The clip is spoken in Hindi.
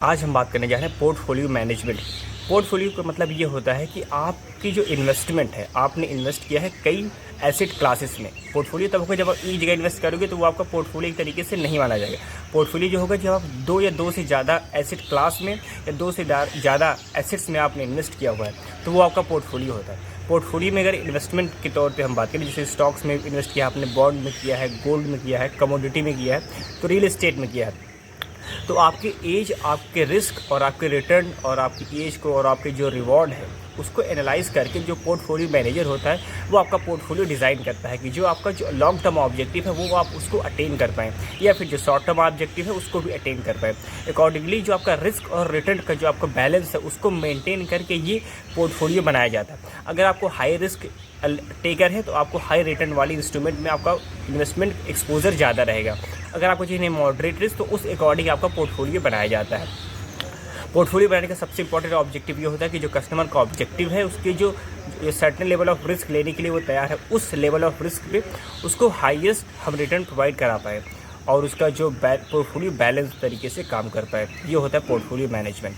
आज हम बात करने जा रहे हैं पोर्टफोलियो मैनेजमेंट। पोर्टफोलियो का मतलब ये होता है कि आपकी जो इन्वेस्टमेंट है, आपने इन्वेस्ट किया है कई एसेट क्लासेस में। पोर्टफोलियो तब होगा जब आप एक जगह इन्वेस्ट करोगे तो वो आपका पोर्टफोलियो एक तरीके से नहीं माना जाएगा। पोर्टफोलियो जो होगा जब आप दो या दो से ज़्यादा एसेट क्लास में या दो से ज़्यादा एसेट्स में आपने इन्वेस्ट किया हुआ है तो वो आपका पोर्टफोलियो होता है। पोर्टफोलियो में अगर इन्वेस्टमेंट के तौर पे हम बात करें, जैसे स्टॉक्स में इन्वेस्ट किया आपने, बॉन्ड में किया है, गोल्ड में किया है, कमोडिटी में किया है, तो रियल एस्टेट में किया है, तो आपकी एज, आपके रिस्क और आपके रिटर्न और आपकी एज को और आपके जो रिवॉर्ड है उसको एनालाइज करके जो पोर्टफोलियो मैनेजर होता है वो आपका पोर्टफोलियो डिज़ाइन करता है कि जो आपका जो लॉन्ग टर्म ऑब्जेक्टिव है वो आप उसको अटेन कर पाएँ या फिर जो शॉर्ट टर्म ऑब्जेक्टिव है उसको भी अटेन कर पाएँ। अकॉर्डिंगली जो आपका रिस्क और रिटर्न का जो आपका बैलेंस है उसको मेंटेन करके ये पोर्टफोलियो बनाया जाता है। अगर आपको हाई रिस्क टेकर है तो आपको हाई रिटर्न वाली इंस्ट्रूमेंट में आपका इन्वेस्टमेंट एक्सपोजर ज़्यादा रहेगा। अगर आपको चाहिए मॉडरेट रिस्क तो उस अकॉर्डिंग आपका पोर्टफोलियो बनाया जाता है। पोर्टफोलियो बनाने का सबसे इंपॉर्टेंट ऑब्जेक्टिव ये होता है कि जो कस्टमर का ऑब्जेक्टिव है उसके जो सर्टेन लेवल ऑफ रिस्क लेने के लिए वो तैयार है, उस लेवल ऑफ रिस्क पे उसको हाईएस्ट हम रिटर्न प्रोवाइड करा पाए और उसका जो पोर्टफोलियो बैलेंस तरीके से काम कर पाए। ये होता है पोर्टफोलियो मैनेजमेंट।